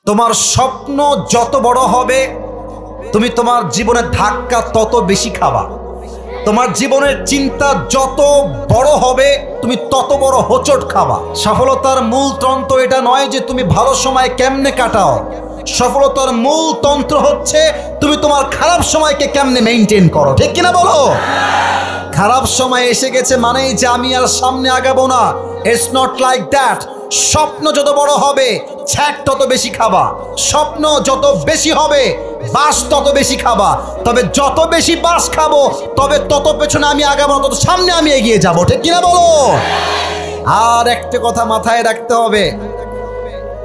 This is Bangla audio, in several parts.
তোমার স্বপ্ন যত বড় হবে তুমি তোমার জীবনের ধাক্কা তত বেশি খাবা। তোমার জীবনের চিন্তা যত বড় হবে তুমি তত বড় হোঁচট খাবা। সফলতার মূল তন্ত্র এটা নয় যে তুমি ভালো সময় কেমনে কাটাও, সফলতার মূল তন্ত্র হচ্ছে তুমি তোমার খারাপ সময়কে কেমনে মেইনটেইন করো। ঠিক কিনা বলো? খারাপ সময় এসে গেছে মানেই যে আমি আর সামনে আগাবো না, ইটস নট লাইক দ্যাট। স্বপ্ন যত বড় হবে ছ্যাক তত বেশি খাবা, স্বপ্ন যত বেশি হবে বাস তত বেশি খাবা। তবে যত বেশি বাস খাবো তবে তত পেছনে আমি আগাবো না, তত সামনে আমি এগিয়ে যাব। ঠিক কিনা বলো? আর একটা কথা মাথায় রাখতে হবে,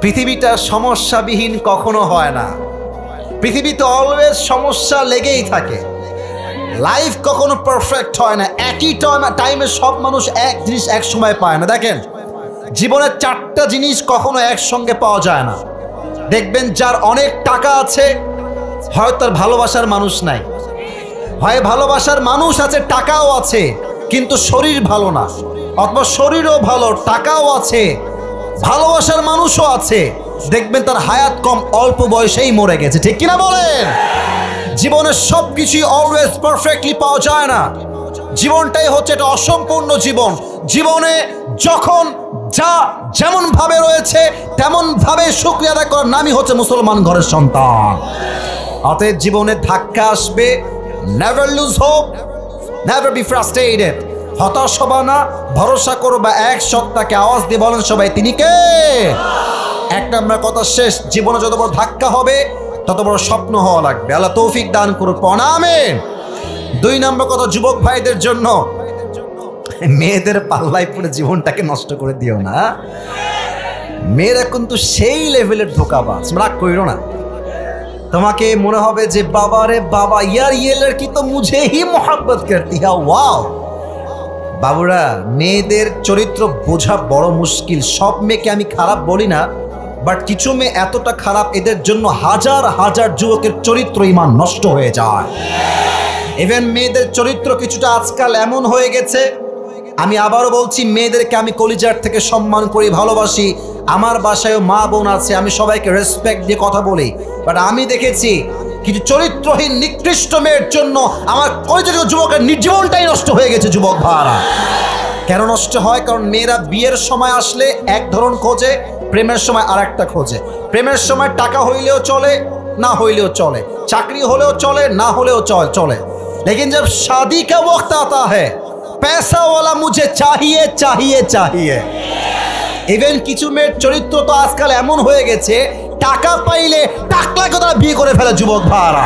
পৃথিবীটা সমস্যাবিহীন কখনো হয় না। পৃথিবীতে অলওয়েজ সমস্যা লেগেই থাকে। লাইফ কখনো পারফেক্ট হয় না। একই টাইমে সব মানুষ এক জিনিস এক সময় পায় না। দেখেন, জীবনের চারটা জিনিস কখনো একসঙ্গে পাওয়া যায় না। দেখবেন যার অনেক টাকা আছে হয় তার ভালোবাসার মানুষ নাই, হয় ভালোবাসার মানুষ আছে টাকাও আছে কিন্তু শরীর ভালো না, অথবা শরীরও ভালো টাকাও আছে ভালোবাসার মানুষও আছে, দেখবেন তার হায়াত কম, অল্প বয়সেই মরে গেছে। ঠিক কিনা বলেন? জীবনের সব কিছুই অলওয়েজ পারফেক্টলি পাওয়া যায় না। জীবনটাই হচ্ছে একটা অসম্পূর্ণ জীবন। জীবনে যখন যা যেমন ভাবে রয়েছে তেমন ভাবে শুকরিয়া আদায় করার নামই হচ্ছে মুসলমান ঘরের সন্তান। অতএব জীবনে ধাক্কা আসবে, never lose hope, never be frustrated. হতাশ হবা না, ভরসা করবা এক সত্তাকে। আওয়াজ দিয়ে বলেন সবাই, তিনি কে? এক নম্বর কথা শেষ। জীবনে যত বড় ধাক্কা হবে তত বড় স্বপ্ন হওয়া লাগবে। আল্লাহ তৌফিক দান করুক, আমিন। দুই নম্বর কথা যুবক ভাইদের জন্য, মেয়েদের পাল্লায় পড়ে জীবনটাকে নষ্ট করে দিও না। মেয়েরা কিন্তু সেই লেভেলের ধোঁকাবাজ, রাগ কইরো না। তোমাকে মনে হবে যে বাবা রে বাবা, ইয়ার ये लड़की तो मुझे ही मोहब्बत करती है। ওয়াও বাবুরা, মেয়েদের চরিত্র বোঝা বড় মুশকিল। সব মেয়েকে আমি খারাপ বলি না, বাট কিছু মেয়ে এতটা খারাপ এদের জন্য হাজার হাজার যুবকের চরিত্র ঈমান নষ্ট হয়ে যায়। ইভেন মেয়েদের চরিত্র কিছুটা আজকাল এমন হয়ে গেছে, আমি আবারও বলছি, মেয়েদেরকে আমি কলিজার থেকে সম্মান করি, ভালোবাসি। আমার বাসায়ও মা বোন আছে, আমি সবাইকে রেসপেক্ট দিয়ে কথা বলি, বাট আমি দেখেছি কিছু চরিত্রহীন নিকৃষ্ট মেয়ের জন্য আমার কলিজার যুবকের জীবনটাই নষ্ট হয়ে গেছে। যুবক ভাড়া কেন নষ্ট হয়? কারণ মেয়েরা বিয়ের সময় আসলে এক ধরন খোঁজে, প্রেমের সময় আর একটা খোঁজে। প্রেমের সময় টাকা হইলেও চলে, না হইলেও চলে, চাকরি হলেও চলে, না হলেও চলে। लेकिन जब शादी का वक्त आता है पैसा वाला मुझे चाहिए चाहिए चाहिए। इवन কিছু মেয়ের চরিত্র তো আজকাল এমন হয়ে গেছে, টাকা পাইলে টাকলা কথা বিয়ে করে ফেলে। যুবক ভাইরা,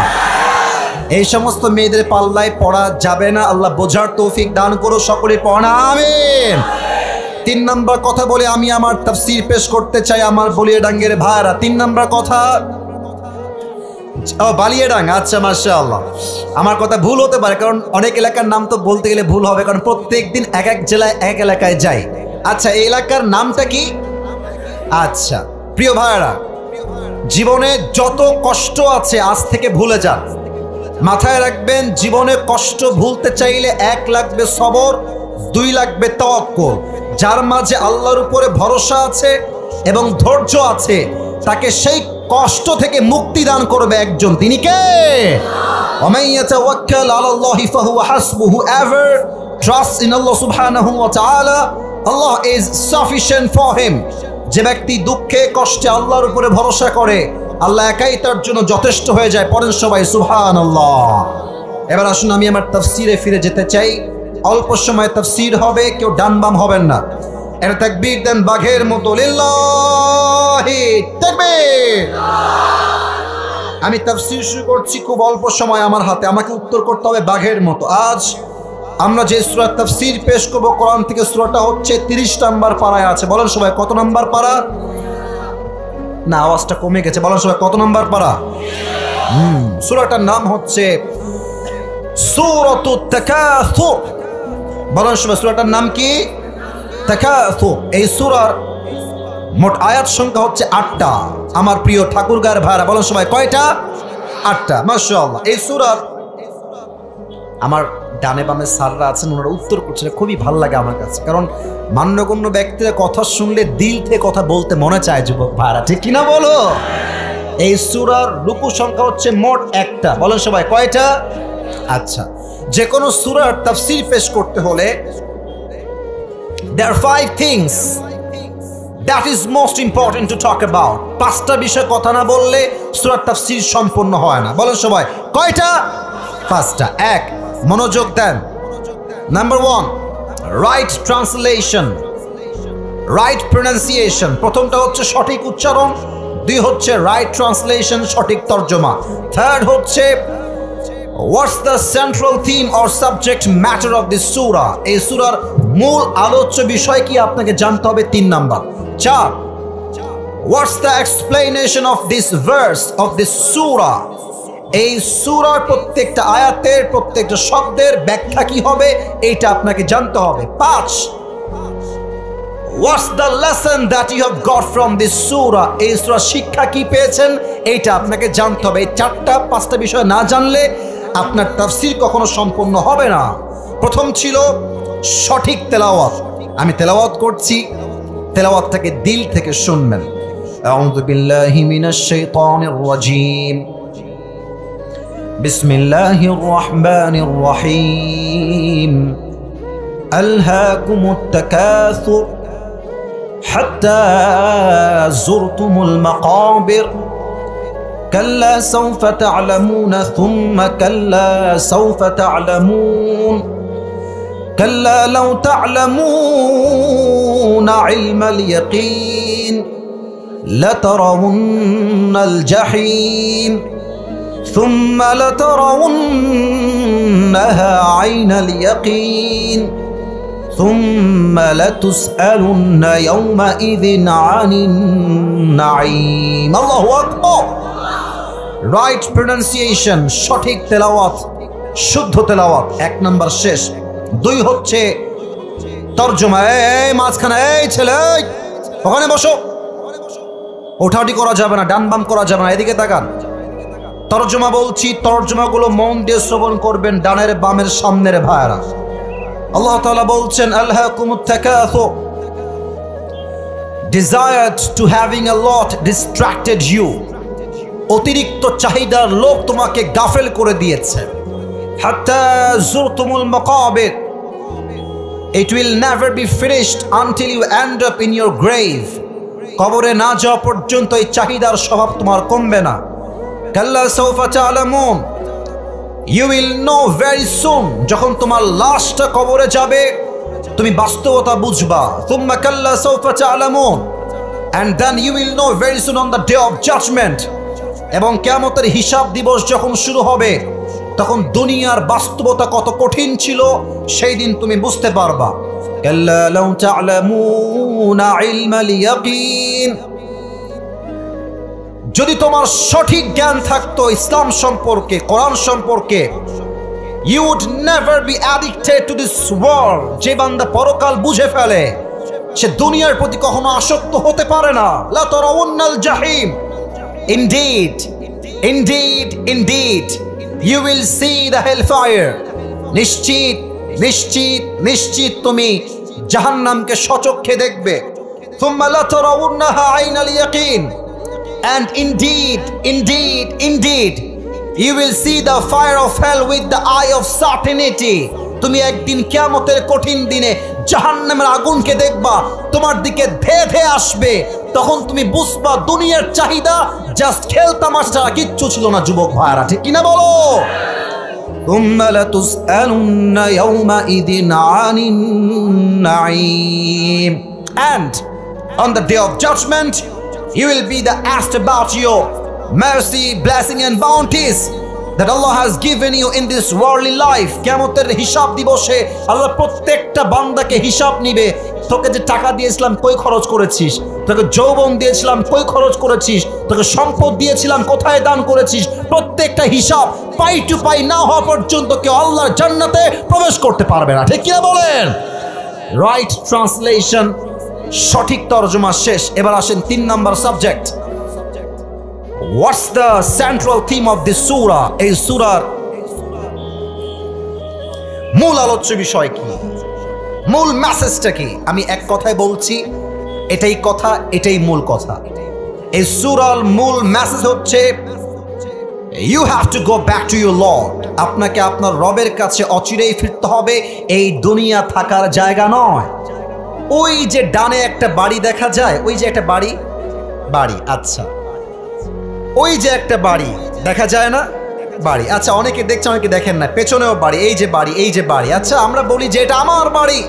এই সমস্ত মেয়েদের পাল্লায় পড়া যাবে না। আল্লাহ বোঝার তৌফিক দান করো, সকলে পড়া আমিন। তিন নম্বর কথা বলে আমি আমার তাফসীর পেশ করতে চাই আমার বলিয়াডাঙ্গের ভাইরা। তিন নম্বর কথা, বালিয়াডাঙ্গা, আচ্ছা মাশাআল্লাহ। আমার কথা ভুল হতে পারে, কারণ অনেক এলাকার নাম তো বলতে গেলে ভুল হবে, কারণ প্রত্যেক দিন এক এক জেলায় এক এলাকায় যাই। আচ্ছা, এই এলাকার নামটা কি? আচ্ছা প্রিয় ভাইরা, জীবনে যত কষ্ট আছে আজ থেকে ভুলে যান। মাথায় রাখবেন, জীবনে কষ্ট ভুলতে চাইলে এক লাগবে সবর, দুই লাগবে তাওয়াক্কুল। যার মাঝে আল্লাহর উপরে ভরসা আছে এবং ধৈর্য আছে, তাকে সেই কষ্ট থেকে মুক্তি দান করবে একজন, তিনি কে? ওয়ামান ইয়াতাওয়াক্কাল আলাল্লাহি ফাহুয়া হাসবুহু। এভার ট্রাস্ট ইন আল্লাহ সুবহানাহু ওয়া তাআলা, আল্লাহ ইজ সাফিশিয়েন্ট ফর হিম। যে ব্যক্তি দুঃখে কষ্টে আল্লাহর উপরে ভরসা করে, আল্লাহ একাই তার জন্য যথেষ্ট হয়ে যায়। পড়েন সবাই সুবহানাল্লাহ। এবার আসুন আমি আমার তাফসীরে ফিরে যেতে চাই। অল্প সময় তাফসীর হবে, কেউ ডান বাম হবেন না। এটা তাকবীর দেন বাঘের মতো, লিল্লাহি তাকবীর। আমি তাফসীর শুরু করছি, খুব অল্প সময় আমার হাতে, আমাকে উত্তর করতে হবে বাঘের মতো। আজ আমরা যে সূরা তাফসীর পেশ করব কোরআন থেকে, সূরাটা হচ্ছে 30 নম্বর পারায় আছে। বলেন সবাই কত নম্বর পারা? না, আওয়াজটা কমে গেছে। বলেন সবাই কত নম্বর পারা? সূরাটার নাম হচ্ছে সূরাতুত তাকাসুর। বলেন সবাই সূরাটার নাম কি? তাকাসুর। এই সূরার মোট আয়াত সংখ্যা হচ্ছে 8টা। আমার প্রিয় ঠাকুরগাঁর ভাইরা বলেন সবাই কয়টা? 8টা। মাশাআল্লাহ। এই সূরার আমার ডানে বামে স্যাররা আছেন, ওনারা উত্তর করছেন, খুবই ভালো লাগে আমার কাছে, কারণ মান্যগণ্য ব্যক্তিরা কথা শুনলে দিল থেকে কথা বলতে মনে চায়। যুবক ভাইরা ঠিক কিনা বলো? এই সূরার রুকু সংখ্যা হচ্ছে মোট একটা। বলেন সবাই কয়টা? আচ্ছা, যে কোনো সূরার তাফসীর পেশ করতে হলে there are 5 things that is most important to talk about. পাঁচটা বিষয় কথা না বললে সূরার তাফসীর সম্পূর্ণ হয় না। বলেন সবাই কয়টা? পাঁচটা। এক, মনোযোগ দেন। Number 1, right translation, right pronunciation. প্রথমটা হচ্ছে সঠিক উচ্চারণ, 2 হচ্ছে রাইট ট্রান্সলেশন, সঠিক তর্জমা। থার্ড হচ্ছে what's the central theme or subject matter of this সূরা। এই সূরার মূল আলোচ্য বিষয় কি আপনাকে জানতে হবে, 3 number. 4, what's the explanation of this verse of this সূরা। এই সূরার প্রত্যেকটা আয়াতের প্রত্যেকটা শব্দের ব্যাখ্যা কি হবে এইটা আপনাকে জানতে হবে। 5, what's the lesson that you have got from this সূরা। এই সূরা শিক্ষা কি পেয়েছেন এইটা আপনাকে জানতে হবে। এই 4-5টা বিষয় না জানলে আপনার তাফসীর কখনো সম্পূর্ণ হবে না। প্রথম ছিল সঠিক তেলাওয়াত। আমি তেলাওয়াত করছি, তেলাওয়াতটাকে দিল থেকে শুনবেন। আউযু বিল্লাহি মিনাশ শাইতানির রাজীম, বিসমিল্লাহির রহমানির রহিম। আলহাকুমুত তাকাসুর হাত্তা যুরতুমুল মাকাবির كلا سوف تعلمون ثم كلا سوف تعلمون كلا لو تعلمون علم اليقين لترون الجحيم ثم لترونها عين اليقين ثم لتسألن يومئذ عن النعيم। الله أكبر। রাইট প্রনাউন্সিয়েশন, সঠিক তেলাওয়াত, শুদ্ধ তেলাওয়াত, 1 নাম্বার শেষ। 2 হচ্ছে তরজমা। এই মাঝখানে, এই ছেলে ওখানে বসো, ওঠাউঠি করা যাবে না, ডান বাম করা যাবে না, এদিকে তাকান। তরজমা বলছি, তরজমাগুলো মন দিয়ে শ্রবণ করবেন, ডানের বামের সামনের ভাইরা। আল্লাহ তাআলা বলছেন আলহাকুমুত তাকাসুর, desired to having a lot distracted you। অতিরিক্ত চাহিদার লোভ তোমাকে গাফেল করে দিয়েছে। হাত্তা যুরতুমুল মাকাবির, it will never be finished until you end up in your grave। কবরে না যাওয়া পর্যন্ত এই চাহিদার স্বভাব তোমার কমবে না। কাল্লা সাউফা তা'লামুন, you will know very soon। যখন তোমার লাশটা কবরে যাবে তুমি বাস্তবতা বুঝবা। থুম্মা কাল্লা সাউফা তা'লামুন, and then you will know very soon on the day of judgment। এবং কিয়ামতের হিসাব দিবস যখন শুরু হবে তখন দুনিয়ার বাস্তবতা কত কঠিন ছিল সেই দিন তুমি বুঝতে পারবা। কাল্লা লাউ তা'লামুনা ইলমাল ইয়াকিন, যদি তোমার সঠিক জ্ঞান থাকতো ইসলাম সম্পর্কে, কোরআন সম্পর্কে, you would never be addicted to this world। যে বান্দা পরকাল বুঝে ফেলে সে দুনিয়ার প্রতি কখনো আসক্ত হতে পারে না। লা তারাউন্নাল জাহিম, indeed indeed indeed you will see the hellfire। নিশ্চিত নিশ্চিত নিশ্চিত তুমি জাহান্নামকে সচক্ষে দেখবে। থুম্মা লা তারাউন্নাহা আইনাল ইয়াকিন, and indeed indeed indeed you will see the fire of hell with the eye of certainty। তুমি একদিন কিয়ামতের কঠিন দিনে জাহান্নামের আগুনকে দেখবা, তোমার দিকে ধেয়ে ধেয়ে আসবে। তখন তুমি বুঝবা দুনিয়ার চাহিদা জাস্ট খেলতামাশা ছাড়া কিচ্ছু ছিল না। যুবক ভাইরা ঠিক কিনা বলো? ثم لتسألن يومئذ عن النعيم, and on the day of judgment you will be asked about your mercy, blessing and bounties that Allah has given you in this worldly life। কিয়ামতের হিসাব দিবসে আল্লাহ প্রত্যেকটা বান্দাকে হিসাব নিবে। তোকে যে টাকা দিয়েছিলাম কই খরচ করেছিস, তোকে যৌবন দিয়েছিলাম কই খরচ করেছিস, তোকে সম্পদ দিয়েছিলাম কোথায় দান করেছিস, প্রত্যেকটা হিসাব পাই টু পাই না হওয়া পর্যন্ত কেউ আল্লাহর জান্নাতে প্রবেশ করতে পারবে না। ঠিক কিনা বলেন? রাইট ট্রান্সলেশন, সঠিক তরজমা শেষ। এবার আসেন 3 number subject. What's the central theme of this surah? এই সূরার মূল আলোচ্য বিষয় কি, মূল মেসেজটা কি? আমি এক কথায় বলছি, এটাই কথা, এটাই মূল কথা। এই সূরার মূল মেসেজ হচ্ছে you have to go back to your lord. আপনাকে আপনার রবের কাছে অচিরেই ফিরতে হবে, এই দুনিয়া থাকার জায়গা নয়। ওই যে ডানে একটা বাড়ি দেখা যায়, ওই যে একটা বাড়ি, আচ্ছা ওই যে একটা বাড়ি দেখা যায় না, বাড়ি, আচ্ছা অনেকে দেখছে অনেকে দেখেন না, পেছনেও বাড়ি, এই যে বাড়ি, আচ্ছা আমরা বলি যে এটা আমার বাড়ি।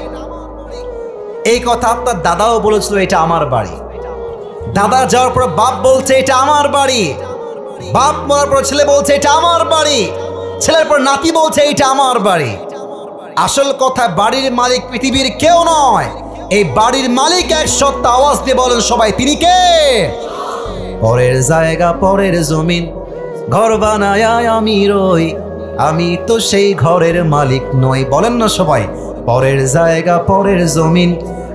এই কথা আপনার দাদাও বলেছিল এটা আমার বাড়ি। দাদা যাওয়ার পর বাপ বলছে এটা আমার বাড়ি, বাপ মরার পর ছেলে বলছে এটা আমার বাড়ি, ছেলের পর নাতি বলছে এটা আমার বাড়ি। আসল কথা, বাড়ির মালিক পৃথিবীর কেউ নয়, এই বাড়ির মালিক এক সত্তা। আওয়াজ দিয়ে বলেন সবাই, তিনি কে? পরের জায়গা পরের জমিন ঘর বানায় আমি রই, আমি তো সেই ঘরের মালিক নই। বলেন না সবাই, পরের জায়গা পরের জমিন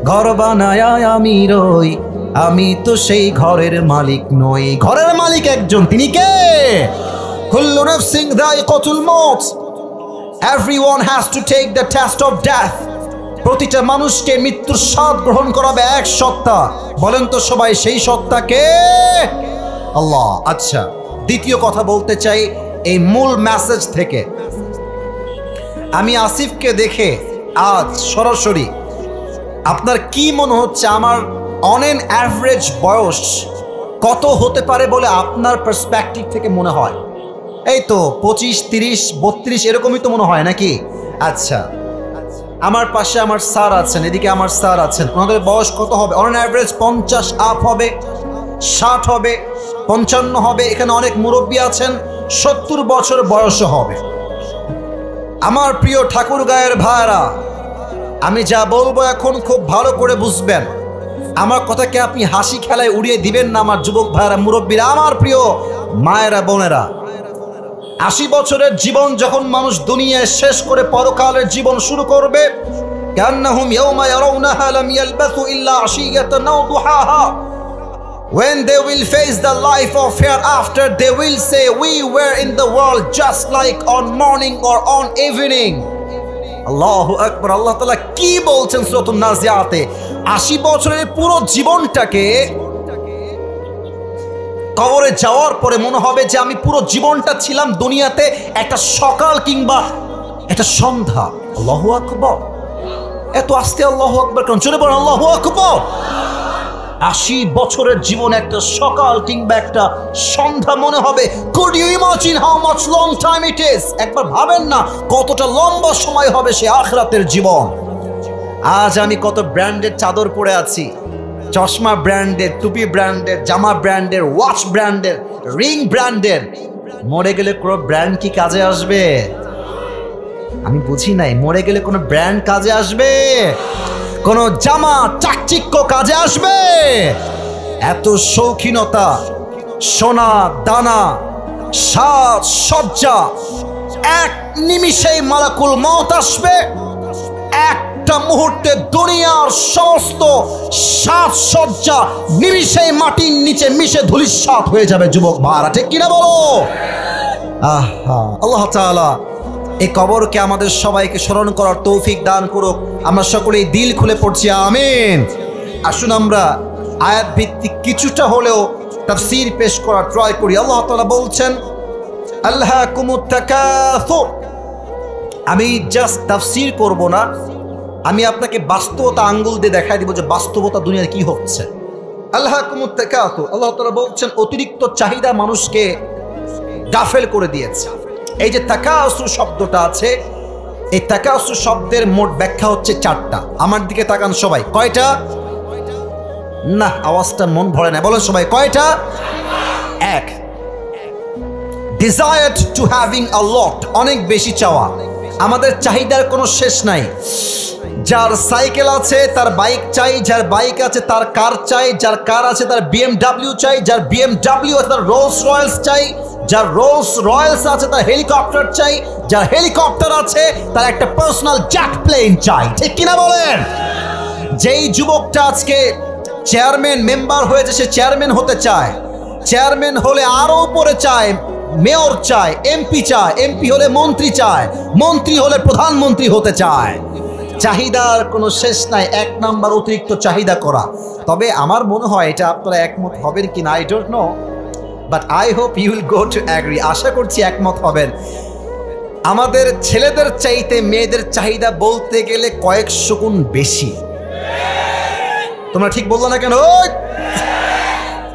ঘর বানায় আমি রই, আমি তো সেই ঘরের মালিক নই। ঘরের মালিক একজন, তিনি কে? কুল্লু নাফসিন যায়িকাতুল মউত, everyone has to take the test of death. প্রতিটা মানুষকে মৃত্যুর স্বাদ গ্রহণ করাবে এক সত্তা। বলেন তো সবাই, সেই সত্তা কে? আল্লাহ। আচ্ছা, দ্বিতীয় কথা বলতে চাই এই মূল মেসেজ থেকে। আমি আসিফকে দেখে আজ সরাসরি আপনার কি মনে হচ্ছে আমার অন এন অ্যাভারেজ বয়স কত হতে পারে বলে আপনার পার্সপেক্টিভ থেকে মনে হয়? এই তো 25, 30, 32 এরকমই তো মনে হয় নাকি? আচ্ছা, আমার পাশে আমার স্যার আছেন, এদিকে আমার স্যার আছেন, ওনাদের বয়স কত হবে? অন এন অ্যাভারেজ 50 আপ হবে, 60 হবে, 55 হবে। এখানে অনেক মুরব্বী আছেন 70 বছর বয়সও হবে। আমার প্রিয় ঠাকুরগাঁয়ের ভাইরা, আমি যা বলবো এখন খুব ভালো করে বুঝবেন। আমার কথাকে আপনি হাসি খেলায় উড়িয়ে দিবেন না। আমার যুবক ভাইরা, মুরব্বীরা, আমার প্রিয় মায়েরা, বোনেরা, 80 বছরের জীবন যখন মানুষ দুনিয়ায় শেষ করে পরকালের জীবন শুরু করবে, কান্নাহুম ইয়াওমা ইয়ারাউনাহা লাম ইয়ালবাসু ইল্লা আশিয়াতান আও দুহাহা, when they will face the life of hereafter, they will say we were in the world just like on morning or on evening. আল্লাহু আকবার। আল্লাহ তাআলা কি বলছেন সূরাতুন নাজিয়াতে? 80 বছরের পুরো জীবনটাকে কবরে যাওয়ার পরে মনে হবে যে আমি পুরো জীবনটা ছিলাম দুনিয়াতে একটা সকাল কিংবা একটা সন্ধ্যা। আল্লাহু আকবার। এত আস্তে আল্লাহু আকবার কেন? জোরে বলেন আল্লাহু আকবার। 80 বছরের জীবন একটা সকাল কিংবা একটা সন্ধ্যা মনে হবে। Could you imagine how much long time it is? একবার ভাবেন না কতটা লম্বা সময় হবে সে আখিরাতের জীবন। আজ আমি কত ব্র্যান্ডের চাদর পরে আছি, চশমা ব্র্যান্ডের, টুপি ব্র্যান্ডের, জামা ব্র্যান্ডের, ওয়াচ ব্র্যান্ডের, রিং ব্র্যান্ডের। মরে গেলে কোনো ব্র্যান্ড কি কাজে আসবে? আমি বুঝি নাই, মরে গেলে কোনো ব্র্যান্ড কাজে আসবে? কোন জামা চাকচিক্য কাজে আসবে? এত শৌখিনতা, সোনা দানা, সাজ সজ্জা, এক নিমিষেই মালাকুল মউত আসবে। একটা মুহূর্তে দুনিয়ার সমস্ত সাজসজ্জা নিমিষেই মাটির নিচে মিশে ধূলিসাৎ হয়ে যাবে। যুবক ভাইরা, ঠিক কিনা বলো? আহা, আল্লাহ তাআলা এই কবরকে আমাদের সবাইকে স্মরণ করার তৌফিক দান করুক। আমরা সকলেই দিল খুলে পড়ছি আমিন। আসুন আমরা আয়াত ভিত্তিক কিছুটা হলেও তাফসীর পেশ করার ট্রাই করি। আল্লাহ তাআলা বলছেন আলহাকুমুত তাকাসুর। আমি জাস্ট তাফসীর করব না, আমি আপনাকে বাস্তবতা আঙ্গুল দিয়ে দেখাই দিব যে বাস্তবতা দুনিয়ার কি হচ্ছে। আলহাকুমুত তাকাসুর, আল্লাহ তাআলা বলছেন অতিরিক্ত চাহিদা মানুষকে গাফেল করে দিয়েছে। এই যে তাকাসুর শব্দটা আছে, এই তাকাসুর শব্দের মোট ব্যাখ্যা হচ্ছে 4টা। আমার দিকে তাকান সবাই, কয়টা? না, আওয়াজটা মন ভরে না, বলেন সবাই কয়টা? 1, desired to having a lot, অনেক বেশি চাওয়া। আমাদের চাহিদার কোনো শেষ নাই। যার সাইকেল আছে তার বাইক চাই, যার বাইক আছে তার কার চাই, যার কার আছে তার BMW চাই, যার BMW আছে তার রোলস রয়েলস চাই, যার রোলস রয়েলস আছে তার হেলিকপ্টার চাই, যার হেলিকপ্টার আছে তার একটা পার্সোনাল জেট প্লেন চাই। ঠিক কিনা বলেন? যেই যুবকটা আজকে চেয়ারম্যান মেম্বার হয়েছে সে চেয়ারম্যান হতে চায়, চেয়ারম্যান হলে আরো উপরে চায়, মেয়র চায়, এমপি চায়, এমপি হলে মন্ত্রী চায়, মন্ত্রী হলে প্রধানমন্ত্রী হতে চায়। চাহিদার কোনো শেষ নাই। 1 নাম্বার অতিরিক্ত চাহিদা করা। তবে আমার মনে হয় এটা আপনারা একমত হবেন কিনা I don't know, but I hope you will go to agree. আশা করছি একমত হবেন। আমাদের ছেলেদের চাইতে মেয়েদের চাহিদা বলতে গেলে কয়েকশো গুণ বেশি। তোমরা ঠিক বললো না কেন?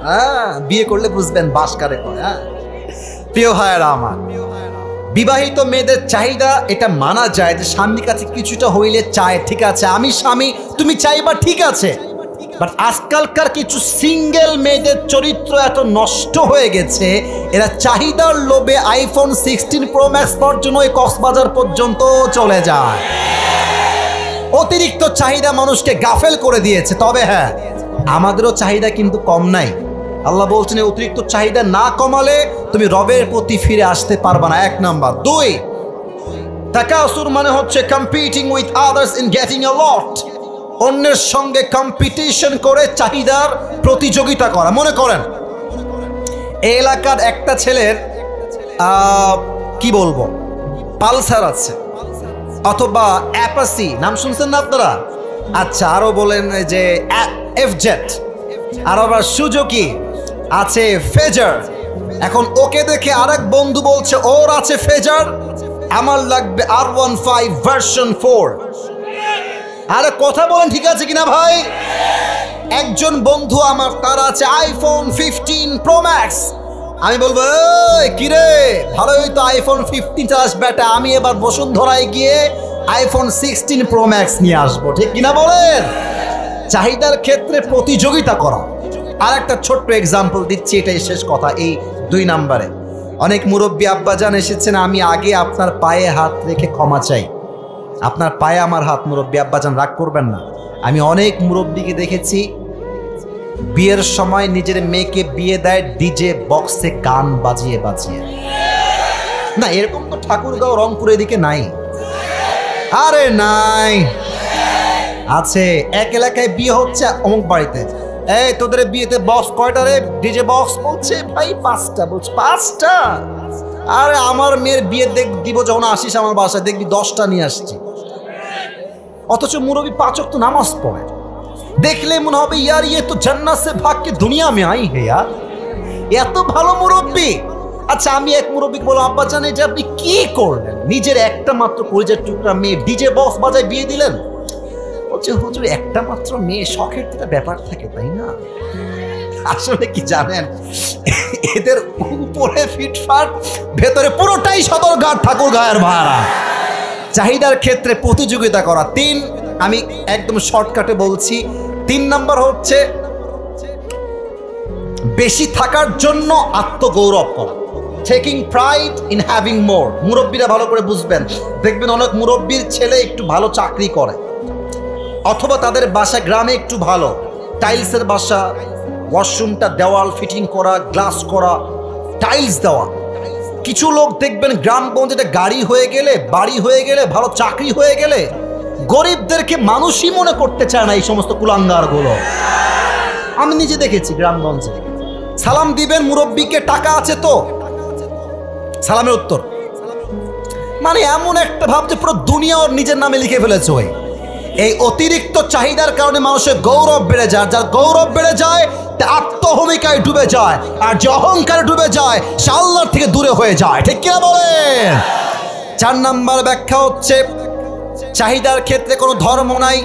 হ্যাঁ, বিয়ে করলে বুঝবেন বাস কারে কয়। হ্যাঁ প্রিয় ভাইয়েরা আমার, বিবাহিত মেয়েদের চাহিদা এটা মানা যায় যে স্বামীর কাছে কিছুটা হইলে চায়, ঠিক আছে আমি স্বামী তুমি চাইবা, ঠিক আছে। বাট আজকালকার কিছু সিঙ্গেল মেয়েদের চরিত্র এত নষ্ট হয়ে গেছে, এরা চাহিদার লোভে আইফোন 16 প্রো ম্যাক্স পর্যন্ত ওই কক্সবাজার পর্যন্ত চলে যায়। অতিরিক্ত চাহিদা মানুষকে গাফেল করে দিয়েছে। তবে হ্যাঁ, আমাদেরও চাহিদা কিন্তু কম নাই। আল্লাহ বলছেন অতিরিক্ত চাহিদা না কমালে তুমি রবের প্রতি ফিরে আসতে পারবে না। 1 নাম্বার। 2, তাকাসুর মানে হচ্ছে competing with others in getting a lot. অন্যের সঙ্গে কম্পিটিশন করে চাহিদার প্রতিযোগিতা করা। মনে করেন এই এলাকার একটা ছেলের কি বলবো পালসার আছে অথবা অ্যাপাসি, নাম শুনছেন না আপনারা? আচ্ছা, আরো বলেন যে এফজেড, আর আবার সুজুকি আছে, ফেজার। এখন ওকে দেখে আরেক বন্ধু বলছে ওর আছে ফেজার, আমার লাগবে R15 ভার্সন 4। আরে কথা বলেন ঠিক আছে কিনা ভাই? একজন বন্ধু আমার তার আছে আইফোন 15 প্রো ম্যাক্স। আমি বলবো কিরে ভালোই তো আইফোন 15 চালাস বেটা, আমি এবার বসুন্ধরায় গিয়ে আইফোন 16 প্রো ম্যাক্স নিয়ে আসবো, ঠিক কিনা বলেন? চাহিদার ক্ষেত্রে প্রতিযোগিতা করা। আর একটা ছোট্ট এক্সাম্পল দিচ্ছি, এটাই শেষ কথা। এই 2 নাম্বারে অনেক মুরব্বী আব্বাজান এসেছেন, আমি আগে আপনার পায়ে হাত রেখে ক্ষমা চাই। আপনার পায়ে আমার হাত, মুরব্বী আব্বাজান রাগ করবেন না। আমি অনেক মুরব্বীকে দেখেছি বিয়ের সময় নিজের মেয়েকে বিয়ে দেয় ডিজে বক্সে গান বাজিয়ে বাজিয়ে। না, এরকম তো ঠাকুরগাঁও রংপুরের দিকে নাই। আরে নাই, আছে। এক এলাকায় বিয়ে হচ্ছে অমুক বাড়িতে, এই তোদের বিয়েতে বক্স কয়টা রে? ডিজে বক্স বলছে ভাই 5টা। বলছে 5টা? আরে আমার মেয়ের বিয়ে দিব যখন আসিস আমার বাসায় দেখবি 10টা নিয়ে আসছি। অথচ মুরব্বী 5 ওয়াক্ত নামাজ পড়ে। দেখলে মনে হবে ইয়ার ইয়ে তো জান্নাত সে ভাগ কে দুনিয়া মে আই হে ইয়ার, এত ভালো মুরব্বী। আচ্ছা, আমি এক মুরব্বীকে বললাম আব্বা জান এটা আপনি কি করলেন? নিজের একটা মাত্র কলিজার টুকরা মেয়ে ডিজে বক্স বাজায় বিয়ে দিলেন। বলছে হুজুর একটা মাত্র মেয়ে, শখের তো ব্যাপার থাকে তাই না? আসলে কি জানেন, এদের উপরে ফিটফাট, ভেতরে পুরোটাই সদরঘাট ঠাকুর গায়ের ভাড়া। চাহিদার ক্ষেত্রে প্রতিযোগিতা করা। 3, আমি একদম শর্টকাটে বলছি। 3 নাম্বার হচ্ছে বেশি থাকার জন্য আত্মগৌরব করা, টেকিং প্রাইড ইন হ্যাভিং মোর। মুরব্বীরা ভালো করে বুঝবেন, দেখবেন অনেক মুরব্বীর ছেলে একটু ভালো চাকরি করে অথবা তাদের বাসা গ্রামে একটু ভালো, টাইলসের বাসা, ওয়াশরুমটা দেওয়াল ফিটিং করা, গ্লাস করা, টাইলস দেওয়া। কিছু লোক দেখবেন গ্রামগঞ্জে একটা গাড়ি হয়ে গেলে, বাড়ি হয়ে গেলে, ভালো চাকরি হয়ে গেলে গরিবদেরকে মানুষই মনে করতে চায় না। এই সমস্ত কুলাঙ্গারগুলো আমি নিজে দেখেছি গ্রামগঞ্জে। সালাম দিবেন মুরব্বীকে, টাকা আছে তো? সালামের উত্তর মানে এমন একটা ভাব যে পুরো দুনিয়া ওর নিজের নামে লিখে ফেলেছে। ওই এই অতিরিক্ত চাহিদার কারণে মানুষের গৌরব বেড়ে যায়। যার গৌরব বেড়ে যায় তা আত্মহমিকায় ডুবে যায়, আর যে অহংকারে ডুবে যায় সে আল্লাহর থেকে দূরে হয়ে যায়, ঠিক কিনা বলেন? 4 নাম্বার ব্যাখ্যা হচ্ছে চাহিদার ক্ষেত্রে কোনো ধর্ম নাই,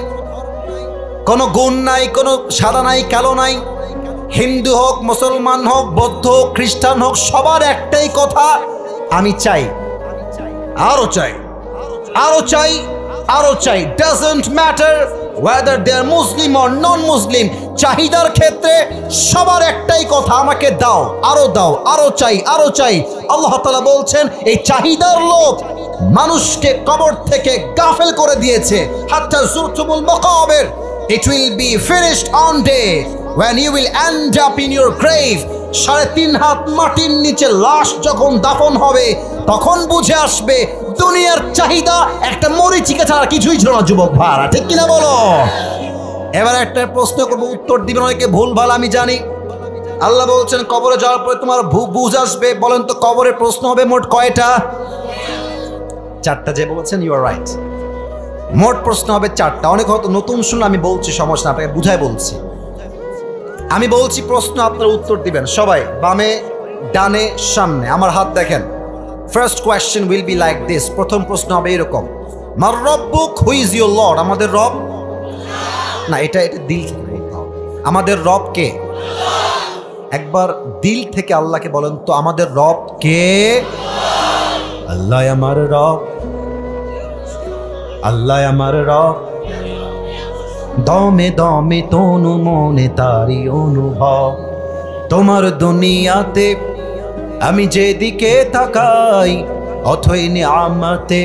কোনো গুণ নাই, কোনো সাদা নাই, কালো নাই। হিন্দু হোক, মুসলমান হোক, বৌদ্ধ হোক, খ্রিস্টান হোক, সবার একটাই কথা, আমি চাই, আরো চাই, আরো চাই, আরো চাই। Doesn't matter whether they are Muslim or non-Muslim, চাহিদার ক্ষেত্রে সবার একটাই কথা, আমাকে দাও, আরো দাও, আরো চাই, আরো চাই। আল্লাহ তাআলা বলছেন এই চাহিদার লোভ মানুষকে কবর থেকে গাফেল করে দিয়েছে। হাত্তা যুরতুমুল মাকাবির, it will be finished on day when you will end up in your grave. 3.5 হাত মাটির নিচে লাশ যখন দাফন হবে তখন বুঝে আসবে দুনিয়ার চাহিদা একটা মরিচিকা ছাড়া কিছুই ছিল না। যুবক ভাড়া, ঠিক কিনা বলো? এবার একটা প্রশ্ন করবো, উত্তর দিবেন অনেকে ভুল ভাল আমি জানি। আল্লাহ বলছেন কবরে যাওয়ার পরে তোমার বুঝ আসবে। বলেন তো কবরের প্রশ্ন হবে মোট কয়টা? 4টা। যে বলছেন ইউ আর রাইট, মোট প্রশ্ন হবে 4টা। অনেক হয়তো নতুন শুনে আমি বলছি, সমস্যা আপনাকে বুঝায় বলছি। আমি বলছি প্রশ্ন, আপনারা উত্তর দিবেন সবাই, বামে ডানে সামনে। আমার হাত দেখেন। First question will be like this. প্রথম প্রশ্ন হবে এরকম, মার রব্বুক, হু ইজ ইউর লর্ড? আমাদের রব না, এটা দিল থেকে বলতে হবে। আমাদের রব কে? একবার দিল থেকে আল্লাহকে বলেন তো, আমাদের রব কে? আল্লাহ আমার রব, আল্লাহ আমার রব। দমে দমে তনু মনে তারি অনুভব। তোমার দুনিয়াতে আমি যেদিকে তাকাই, অথই নিয়ামতে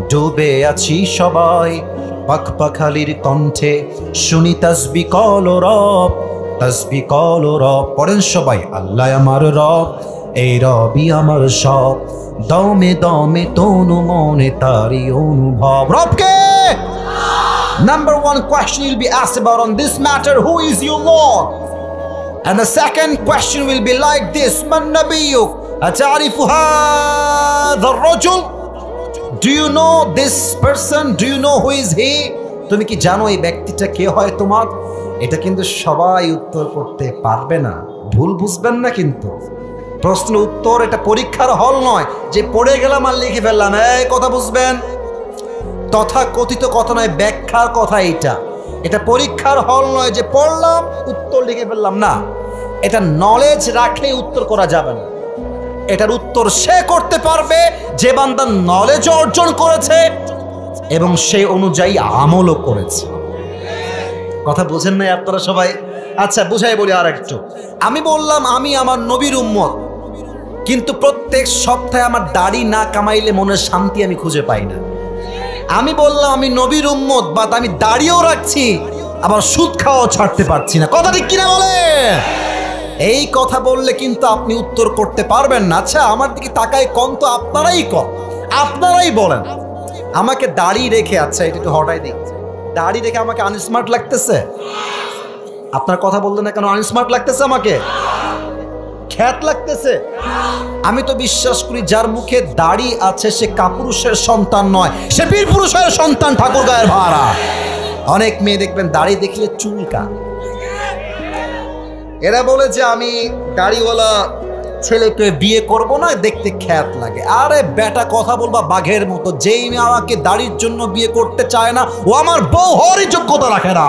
ডুবে আছি সবাই। পাখ পাখালির কণ্ঠে শুনি তাসবি কল রব, তাসবি কল রব। পড়েন সবাই, আল্লাহ আমার রব, এই রবই আমার সব। দমে দমে তনু মনে তারি অনুভব। রবকে? Number one question will be asked about on this matter, who is your Lord? And the second question will be like this, Man Nabiyyuk? Ata'rifu hadha ar-rajul? Do you know this person? Do you know who is he? তুমি কি জানো এই ব্যক্তিটা কে হয় তোমার? এটা কিন্তু সবাই উত্তর করতে পারবে না, ভুল বুঝবেন না কিন্তু। প্রশ্ন উত্তর এটা পরীক্ষার হল নয় যে পড়ে গেলাম আর লিখে ফেললাম। এই কথা বুঝবেন, তথা কথিত কথা নয়, ব্যাখ্যার কথা। এটা পরীক্ষার হল নয় যে পড়লাম উত্তর লিখে ফেললাম, না। এটা নলেজ রাখলে উত্তর করা যাবে না। এটার উত্তর সে করতে পারবে যে বান্দা নলেজ অর্জন করেছে এবং সেই অনুযায়ী আমলও করেছে। কথা বুঝেন নাই আপনারা সবাই? আচ্ছা বুঝাই বলি আর একটু। আমি বললাম আমি আমার নবীর উম্মত, কিন্তু প্রত্যেক সপ্তাহে আমার দাড়ি না কামাইলে মনের শান্তি আমি খুঁজে পাই না। আমি বললাম আমি নবীর উম্মত, বাট আমি দাড়িও রাখছি, আবার সুদ খাওয়াও ছাড়তে পারছি না। কথা ঠিক কিনা বলে? এই কথা বললে কিন্তু আপনি উত্তর করতে পারবেন না। আচ্ছা আমার দিকে তাকাই কন তো, আপনারাই বলেন। আমাকে দাড়ি রেখে, আচ্ছা এটা একটু হটাই দিই, দাড়ি রেখে আমাকে আনস্মার্ট লাগতেছে? আপনার কথা বললেন না কেন? আনস্মার্ট লাগতেছে আমাকে? খ্যাত লাগতেছে? আমি তো বিশ্বাস করি যার মুখে দাড়ি আছে সে কাপুরুষের সন্তান নয়, সে বীর পুরুষের সন্তান, ঠাকুর গায়ের ভাড়া। অনেক মেয়ে দেখবেন দাড়ি দেখলে চুলকা, এরা বলে যে আমি দাড়িওয়ালা ছেলেকে বিয়ে করব না, দেখতে খ্যাত লাগে। আরে বেটা কথা বলবা বাঘের মতো। যেই মেয়ে আমাকে দাড়ির জন্য বিয়ে করতে চায় না ও আমার বউ হওয়ারই যোগ্যতা রাখে না,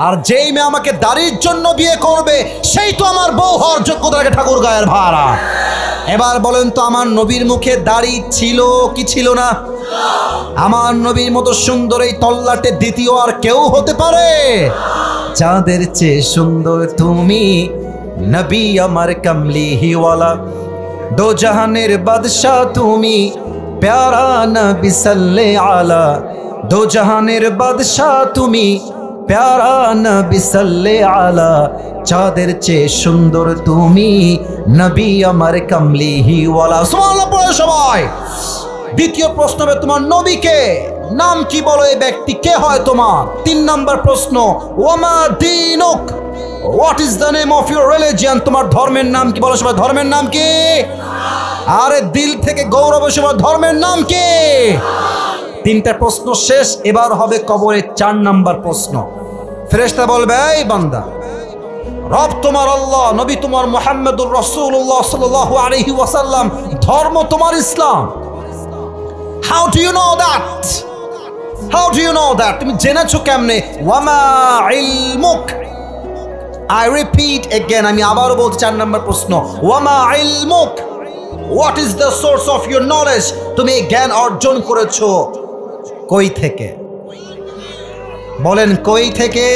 আর যেই মেয়ে আমাকে দাড়ির জন্য বিয়ে করবে সেই তো আমার বউ হওয়ার যোগ্যতা রাখে, ঠাকুর গায়ের ভাড়া। এবার বলেন তো আমার নবীর মুখে দাড়ি ছিল কি ছিল না? আমার নবীর মতো সুন্দর এই তল্লাটে দ্বিতীয় আর কেউ হতে পারে? চাঁদের চেয়ে সুন্দর তুমি, নবী আমার কামলিওয়ালা। দো জাহানের বাদশাহ তুমি, প্যারা নবী সাল্লে আলা। দো জাহানের বাদশাহ তুমি, প্যারা নবী সাল্লে আলা। চাঁদের চেয়ে সুন্দর তুমি, নবী আমার কামলিওয়ালা। সুবহানাল্লাহ পড়ো সবাই। দ্বিতীয় প্রশ্ন হবে তোমার নবীকে নাম কি? বলো এই ব্যক্তি কে হয় তোমার? 3 নম্বর প্রশ্ন, ওয়ামা দীনুক? What is the name of your religion? তোমার ধর্মের নাম কি? বলো সবাই, ধর্মের নাম কি? আরে দিল থেকে গৌরবের সবাই, ধর্মের নাম কি? 3টা প্রশ্ন শেষ। এবার হবে কবরে 4 নম্বর প্রশ্ন। ফেরেশতা বলবে, এই বান্দা, রব তোমার আল্লাহ, নবী তোমার মুহাম্মদুর রাসূলুল্লাহ সাল্লাল্লাহু আলাইহি ওয়াসাল্লাম, ধর্ম তোমার ইসলাম। How do you know that? How do you know that? তুমি জেনেছো কেমনে? ওয়ামা ইলমুক? I repeat again, আমি আবারও বলছি 4 নম্বর প্রশ্ন, ওয়ামা ইলমুক? What is the source of your knowledge? তুমি এই জ্ঞান অর্জন করেছো কই থেকে? বলেন কই থেকে?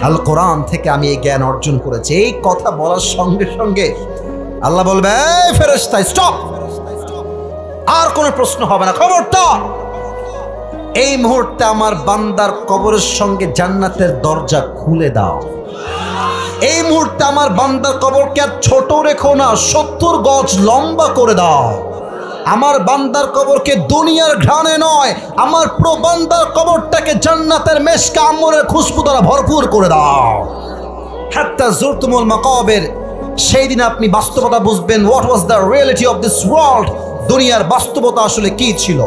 আল কোরআন থেকে আমি এই জ্ঞান অর্জন করেছি। এই কথা বলার সঙ্গে সঙ্গে আল্লাহ বলবে, এই ফেরেশতা স্টপ, আর কোনো প্রশ্ন হবে না, খবরদার। এই মুহূর্তে আমার বান্দার কবরের সঙ্গে জান্নাতের দরজা খুলে দাও। এই মুহূর্তে আমার বান্দার কবরকে আর ছোট রেখো না, 70 গজ লম্বা করে দাও। আমার বান্দার কবরকে দুনিয়ার ঘ্রাণে নয়, আমার পুরো বান্দার কবরটাকে জান্নাতের মেশকা আম্বরের খুশবু দ্বারা ভরপুর করে দাও। হাত্তা জুরতুমুল মাকাবির, সেই দিন আপনি বাস্তবতা বুঝবেন। What was the reality of this world? দুনিয়ার বাস্তবতা আসলে কি ছিল।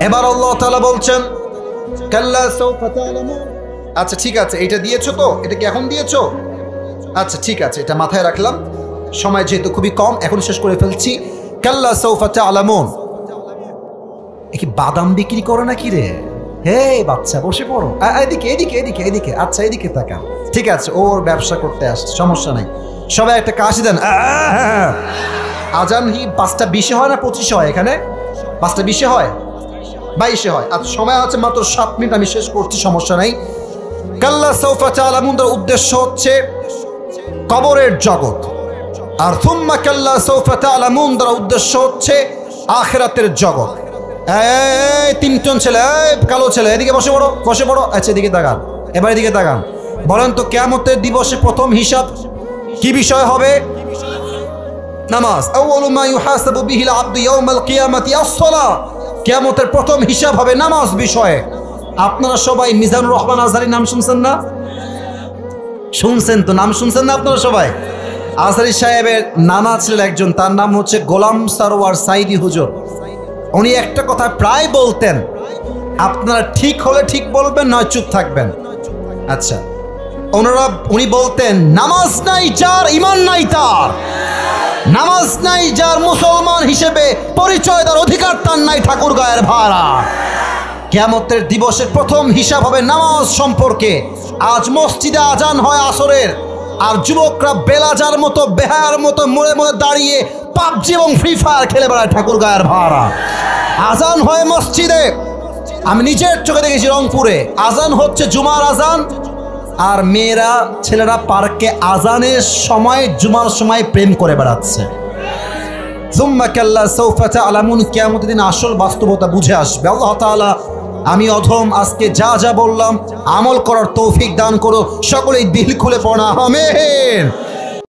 এবার আল্লাহ তাআলা বলছেন, কাল্লা সাউফা তা'লামুন আচ্ছা ঠিক আছে, এটা দিয়েছো তো? এটা কি এখন দিয়েছো? আচ্ছা ঠিক আছে, এটা মাথায় রাখলাম। সময় যেহেতু খুবই কম, এখন শেষ করে ফেলছি। কাল্লা সাউফা তা'লামুন। এ কি বাদাম বিক্রি করে নাকি রে? হে বাচ্চা, বসে পড়ো। এদিকে এদিকে এদিকে এদিকে। আচ্ছা এদিকে তাকান। ঠিক আছে, ওর ব্যবসা করতে আসছে, সমস্যা নাই। সবাই একটা কাশি দেন। আজান কি 5টা 20-এ হয় না 25-এ হয়? এখানে 5টা 20-এ হয়, 22-এ হয়। আচ্ছা সময় আছে মাত্র 7 মিনিট, আমি শেষ করছি, সমস্যা নাই। কাল্লা সাউফা তা'লামুন এর উদ্দেশ্য হচ্ছে কবরের জগৎ, আর থুম্মা কাল্লা সাউফা তা'লামুন এর উদ্দেশ্য হচ্ছে আখিরাতের জগৎ। এই তিনজন ছেলে, এই কালো ছেলে, এদিকে বসে পড়ো, বসে পড়ো। আচ্ছা এদিকে তাকান, এবার এদিকে তাকান। বলেন তো কিয়ামতের দিবসে প্রথম হিসাব কি বিষয় হবে? নামাজ। আউয়ালু মা ইউহাসাবু বিহিল আবদু ইয়াউমাল কিয়ামাতি আস-সালাহ। কিয়ামতের প্রথম হিসাব হবে নামাজ বিষয়ে। আপনারা সবাই মিজানুর রহমান আজহারীর নাম শুনছেন না? শুনছেন তো, নাম শুনছেন না আপনারা সবাই? আজহারী সাহেবের নানা ছিলেন একজন, তার নাম হচ্ছে গোলাম সারওয়ার সাইদি হুজুর। উনি একটা কথা প্রায় বলতেন, আপনারা ঠিক হলে ঠিক বলবেন, নয় চুপ থাকবেন। আচ্ছা, উনি বলতেন, নামাজ নাই যার ঈমান নাই তার, নামাজ নাই যার মুসলমান হিসেবে পরিচয় তার অধিকার তার নাই ঠাকুরগাঁয়ের ভাড়া। কিয়ামতের দিবসের প্রথম হিসাব হবে নামাজ সম্পর্কে। আজ মসজিদে আজান হয় আসরের, আর যুবকরা বেলাজার মতো বেহায়ার মতো মোড়ে মোড়ে দাঁড়িয়ে পাবজি এবং ফ্রি ফায়ার খেলে বেড়ায় ঠাকুরগাঁয়ের ভাড়া। আজান হয় মসজিদে, আমি নিজের চোখে দেখেছি রংপুরে। আজান হচ্ছে জুমার আজান, আর মেয়েরা ছেলেরা পার্কে আজানের সময় জুমার সময় প্রেম করে বেড়াচ্ছে। সুম্মা কাল্লা সাউফা তা'লামুন, কিয়ামতের দিন আসল বাস্তবতা বুঝে আসবে। আল্লাহ তাআলা আমি অধম আজকে যা যা বললাম আমল করার তৌফিক দান করো, সকলেই দিল খুলে পড়া আমিন।